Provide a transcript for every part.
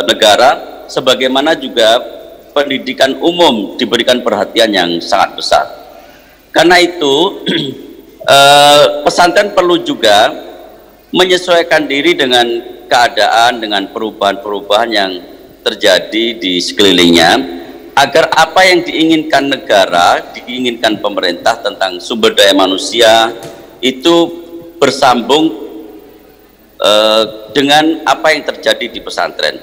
negara, sebagaimana juga pendidikan umum diberikan perhatian yang sangat besar. Karena itu pesantren perlu juga menyesuaikan diri dengan keadaan, dengan perubahan-perubahan yang terjadi di sekelilingnya, agar apa yang diinginkan negara, diinginkan pemerintah tentang sumber daya manusia itu bersambung dengan apa yang terjadi di pesantren.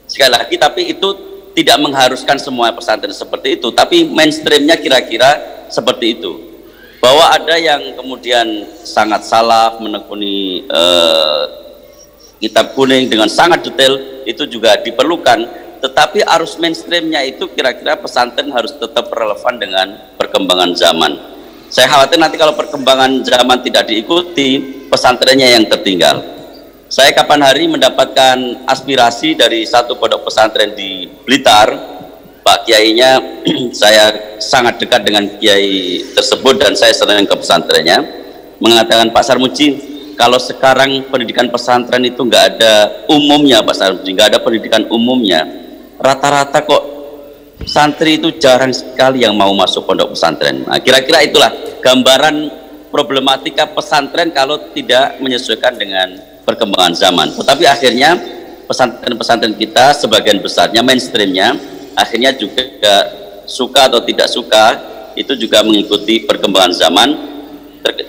Sekali lagi, tapi itu tidak mengharuskan semua pesantren seperti itu, tapi mainstreamnya kira-kira seperti itu. Bahwa ada yang kemudian sangat salah menekuni kitab kuning dengan sangat detail, itu juga diperlukan, tetapi arus mainstreamnya itu kira-kira pesantren harus tetap relevan dengan perkembangan zaman. Saya khawatir nanti kalau perkembangan zaman tidak diikuti, pesantrennya yang tertinggal. Saya kapan hari mendapatkan aspirasi dari satu pondok pesantren di Blitar, Pak Kiainya, saya sangat dekat dengan Kiai tersebut dan saya sering ke pesantrennya, mengatakan, Pak Sarmuji, kalau sekarang pendidikan pesantren itu nggak ada umumnya, Pak Sarmuji, nggak ada pendidikan umumnya, rata-rata kok santri itu jarang sekali yang mau masuk pondok pesantren. Nah, kira-kira itulah gambaran problematika pesantren kalau tidak menyesuaikan dengan perkembangan zaman. Tetapi akhirnya pesantren-pesantren kita sebagian besarnya mainstreamnya akhirnya juga suka atau tidak suka itu juga mengikuti perkembangan zaman,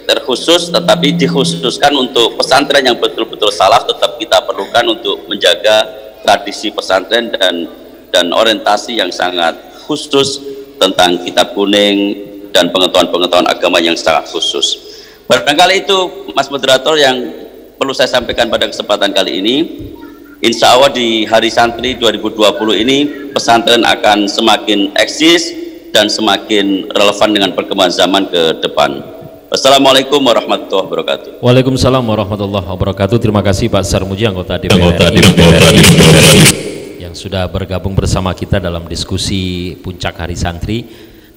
terkhusus tetapi dikhususkan untuk pesantren yang betul-betul salaf tetap kita perlukan untuk menjaga tradisi pesantren dan orientasi yang sangat khusus tentang kitab kuning dan pengetahuan-pengetahuan agama yang sangat khusus. Barangkali itu Mas Moderator yang perlu saya sampaikan pada kesempatan kali ini. Insya Allah di Hari Santri 2020 ini pesantren akan semakin eksis dan semakin relevan dengan perkembangan zaman ke depan. Wassalamualaikum warahmatullahi wabarakatuh. Waalaikumsalam warahmatullahi wabarakatuh. Terima kasih Pak Sarmuji, anggota DPR yang sudah bergabung bersama kita dalam diskusi puncak Hari Santri.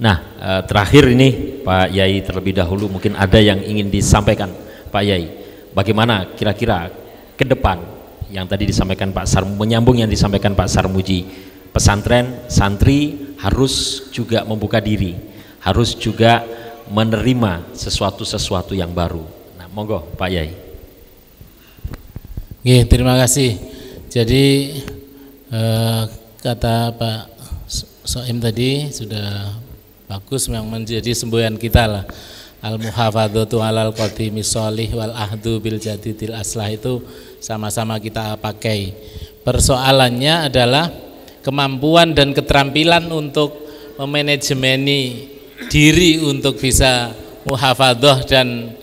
Nah, terakhir ini Pak Yai terlebih dahulu mungkin ada yang ingin disampaikan Pak Yai. Bagaimana kira-kira ke depan yang tadi disampaikan Pak Sarmuji, menyambung yang disampaikan Pak Sarmuji, pesantren, santri harus juga membuka diri, harus juga menerima sesuatu yang baru. Nah, monggo Pak Yai. Oke, terima kasih. Jadi kata Pak Soim tadi sudah bagus, memang menjadi semboyan kita lah. Al-muhafadzatu alal qadimi sholih wal ahdu bil jadidil aslah itu sama-sama kita pakai. Persoalannya adalah kemampuan dan keterampilan untuk memanajemeni diri untuk bisa muhafadzah dan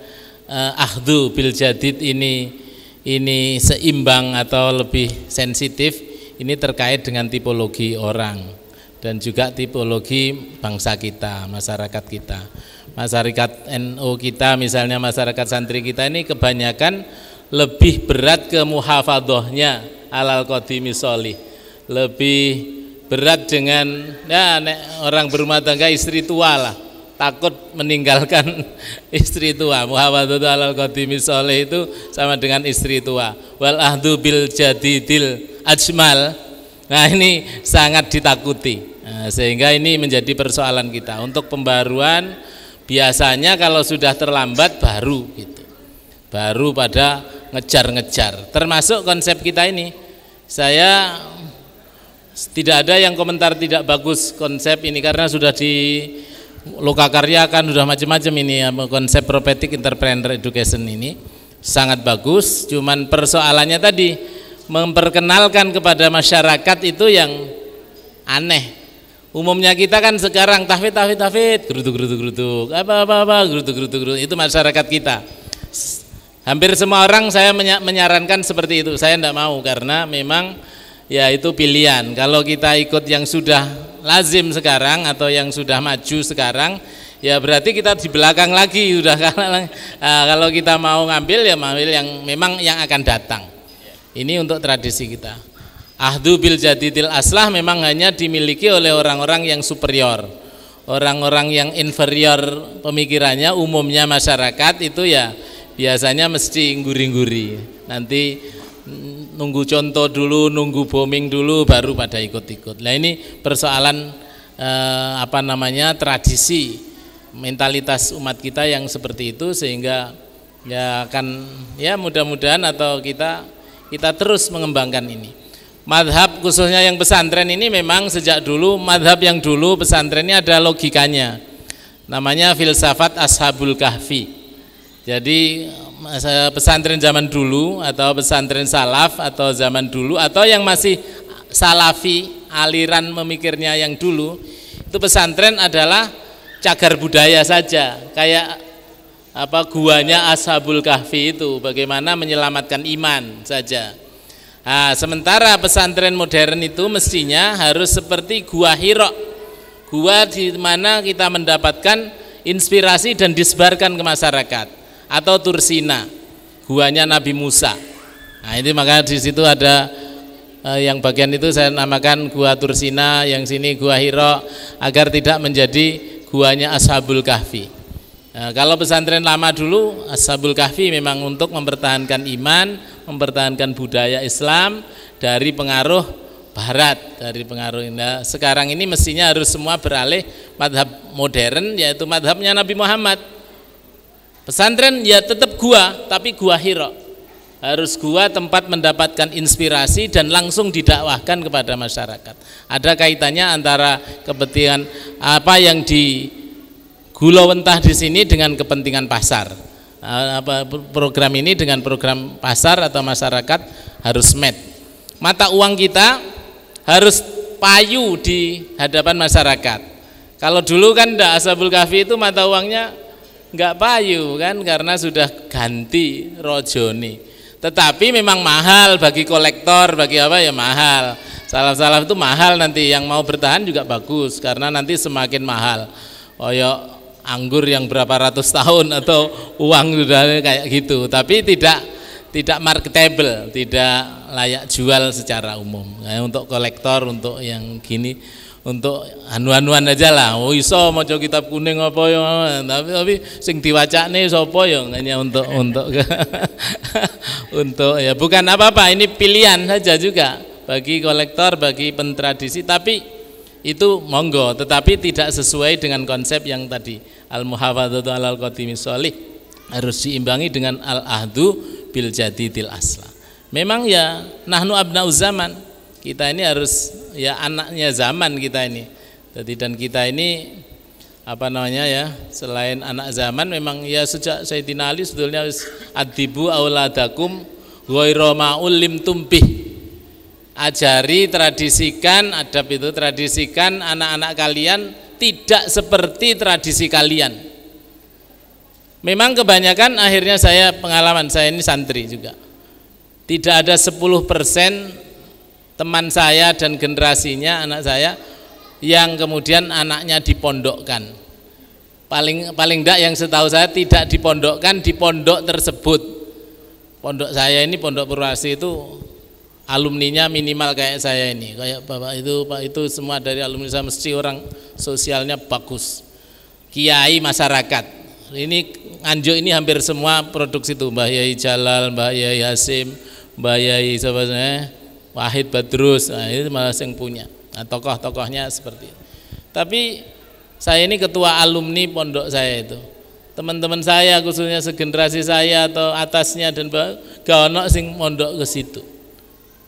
ahdu bil jadid ini seimbang atau lebih sensitif. Ini terkait dengan tipologi orang dan juga tipologi bangsa kita, masyarakat kita. Masyarakat NU kita, misalnya masyarakat santri kita ini kebanyakan lebih berat ke muhafadzahnya alal qadimi sholih, lebih berat dengan orang berumah tangga istri tua lah, takut meninggalkan istri tua. Muhafadzatu alal qadimi sholih itu sama dengan istri tua. Wal ahdu bil jadidil ajmal, nah ini sangat ditakuti. Nah, sehingga ini menjadi persoalan kita untuk pembaruan. Biasanya kalau sudah terlambat baru gitu, baru pada ngejar-ngejar. Termasuk konsep kita ini, saya tidak ada yang komentar tidak bagus konsep ini karena sudah di Lokakarya kan sudah macam-macam ini ya, konsep prophetic entrepreneur education ini sangat bagus. Cuman persoalannya tadi memperkenalkan kepada masyarakat itu yang aneh. Umumnya kita kan sekarang tahfidz, geruduk, apa, geruduk, itu masyarakat kita. Hampir semua orang saya menyarankan seperti itu. Saya tidak mau karena memang ya itu pilihan. Kalau kita ikut yang sudah lazim sekarang atau yang sudah maju sekarang, ya berarti kita di belakang lagi sudah. Kalau kita mau ngambil ya ngambil yang memang yang akan datang. Ini untuk tradisi kita. Ahdu bil jadidil aslah memang hanya dimiliki oleh orang-orang yang superior. Orang-orang yang inferior pemikirannya, umumnya masyarakat itu ya biasanya mesti nguri-nguri. Nanti nunggu contoh dulu, nunggu booming dulu, baru pada ikut-ikut. Nah ini persoalan tradisi, mentalitas umat kita yang seperti itu, sehingga ya akan ya mudah-mudahan atau kita terus mengembangkan ini. Madhab khususnya yang pesantren ini memang sejak dulu, madhab yang dulu pesantren ini ada logikanya, namanya filsafat Ashabul Kahfi. Jadi pesantren zaman dulu atau pesantren salaf atau zaman dulu atau yang masih salafi, aliran memikirnya yang dulu, itu pesantren adalah cagar budaya saja, kayak guanya Ashabul Kahfi itu, bagaimana menyelamatkan iman saja. Nah, sementara pesantren modern itu mestinya harus seperti gua Hira, gua di mana kita mendapatkan inspirasi dan disebarkan ke masyarakat, atau Tursina, guanya Nabi Musa. Nah itu maka di situ ada yang bagian itu saya namakan gua Tursina, yang sini gua Hira, agar tidak menjadi guanya Ashabul Kahfi. Nah, kalau pesantren lama dulu Ashabul Kahfi memang untuk mempertahankan iman, mempertahankan budaya Islam dari pengaruh Barat, dari pengaruh India. Sekarang ini mestinya harus semua beralih madhab modern, yaitu madhabnya Nabi Muhammad. Pesantren ya tetap gua, tapi gua Hira, harus gua tempat mendapatkan inspirasi dan langsung didakwahkan kepada masyarakat. Ada kaitannya antara kepentingan apa yang di gulawentah di sini dengan kepentingan pasar. Program ini dengan program pasar atau masyarakat harus match. Mata uang kita harus payu di hadapan masyarakat. Kalau dulu kan enggak, Ashabul Kahfi itu mata uangnya enggak payu kan, karena sudah ganti rojoni. Tetapi memang mahal bagi kolektor, bagi apa ya mahal. Salaf-salaf itu mahal, nanti yang mau bertahan juga bagus karena nanti semakin mahal. Anggur yang berapa ratus tahun atau uang sudah kayak gitu, tapi tidak marketable, tidak layak jual secara umum. Nah, untuk kolektor, untuk yang gini, untuk anu-anuan aja lah. Oh iso maca kitab kuning apa ya, tapi sing diwacane sapa ya, hanya untuk untuk ya bukan apa-apa, ini pilihan saja juga bagi kolektor, bagi pentradisi, tapi itu monggo, tetapi tidak sesuai dengan konsep yang tadi al-muhafadzatu alal qadimi sholih, harus diimbangi dengan al-ahdu bil jadidil asla. Memang ya nahnu abnauz zaman, kita ini harus ya anaknya zaman kita ini. Jadi dan kita ini selain anak zaman, memang ya sejak Sayyidina Ali sebetulnya adibu auladakum ghaira ma'ul limtum bih. Ajari, tradisikan adab itu, tradisikan anak-anak kalian tidak seperti tradisi kalian. Memang kebanyakan akhirnya pengalaman saya ini santri juga, tidak ada 10% teman saya dan generasinya anak saya yang kemudian anaknya dipondokkan. Paling enggak yang setahu saya tidak dipondokkan di pondok tersebut. Pondok saya ini, Pondok Purwasi itu alumninya minimal kayak saya ini, kayak bapak itu, pak itu, semua dari alumni saya mesti orang sosialnya bagus, kiai masyarakat. Ini Nganjuk ini hampir semua produksi itu, Mbah Yai Jalal, Mbah Yai Hasim, Mbah Yai Wahid Badrus, nah itu malah yang punya. Nah, tokoh-tokohnya seperti itu. Tapi saya ini ketua alumni pondok saya itu, teman-teman saya khususnya segenerasi saya atau atasnya dan gak ono sing mondok ke situ.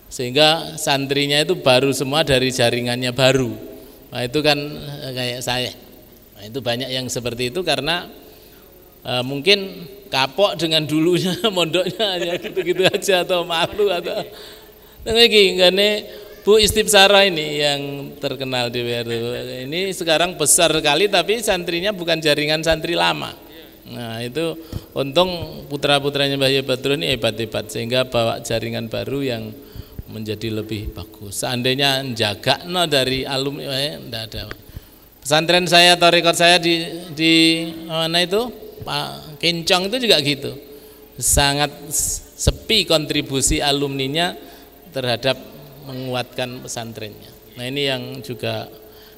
Sehingga santrinya itu baru semua dari jaringannya baru. Nah itu kan kayak saya. Nah itu banyak yang seperti itu karena mungkin kapok dengan dulunya mondoknya ya gitu-gitu aja, atau malu atau lagi gane Bu Istibsara ini yang terkenal di WR ini sekarang besar sekali, tapi santrinya bukan jaringan santri lama. Nah itu untung putra-putranya Mbah Yai Badrun ini hebat-hebat sehingga bawa jaringan baru yang menjadi lebih bagus. Seandainya jaga dari alumni enggak ada. Pesantren saya atau rekor saya di mana itu Pak Kencong itu juga gitu. Sangat sepi kontribusi alumninya terhadap menguatkan pesantrennya. Nah ini yang juga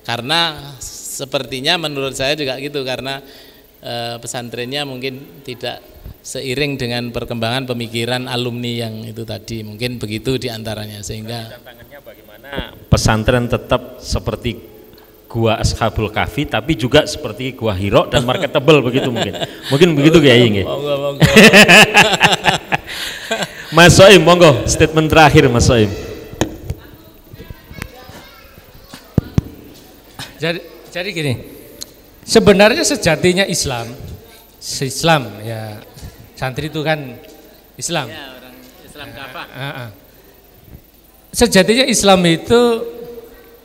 karena sepertinya menurut saya juga gitu, karena pesantrennya mungkin tidak seiring dengan perkembangan pemikiran alumni yang itu tadi, mungkin begitu diantaranya, sehingga tantangannya bagaimana pesantren tetap seperti gua Ashabul Kahfi tapi juga seperti gua Hiro dan marketable begitu mungkin begitu Kiai nggih. Monggo. Mas Soim, monggo statement terakhir Mas Soim. Jadi gini, sebenarnya sejatinya Islam ya, santri itu kan Islam. ya, orang Islam kafah. Sejatinya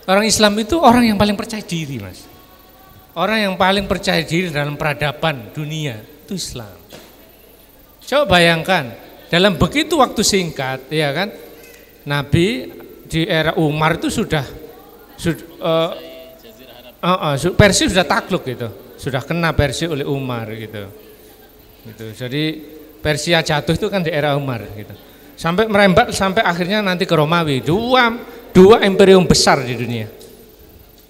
orang Islam itu orang yang paling percaya diri, Mas. Orang yang paling percaya diri dalam peradaban dunia itu Islam. Coba bayangkan, dalam begitu waktu singkat, ya kan, Nabi di era Umar itu Persia sudah takluk gitu, sudah kena Persia oleh Umar gitu. Jadi Persia jatuh itu kan di era Umar gitu. Sampai merembet sampai akhirnya nanti ke Romawi, dua imperium besar di dunia.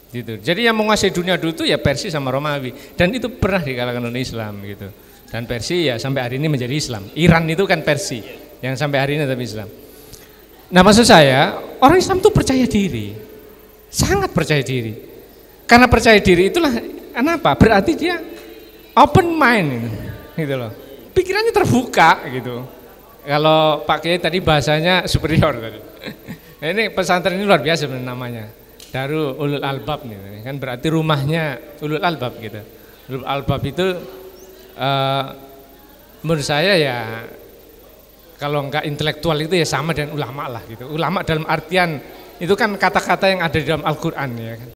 Gitu. Jadi yang menguasai dunia dulu itu ya Persia sama Romawi, dan itu pernah dikalahkan oleh Islam gitu. Dan Persia ya sampai hari ini menjadi Islam. Iran itu kan Persia yang sampai hari ini tapi Islam. Nah, maksud saya, orang Islam itu percaya diri. Sangat percaya diri. Karena percaya diri itulah kenapa? Berarti dia open mind gitu loh. Pikirannya terbuka gitu. Kalau Pak Kiai tadi bahasanya superior tadi. Nah, ini pesantren ini luar biasa namanya. Darul Ulul Albab nih. Kan berarti rumahnya Ulul Albab gitu. Ulul Albab itu menurut saya ya kalau enggak intelektual itu ya sama dengan ulama lah gitu. Ulama dalam artian itu kan kata-kata yang ada di dalam Al-Qur'an ya kan.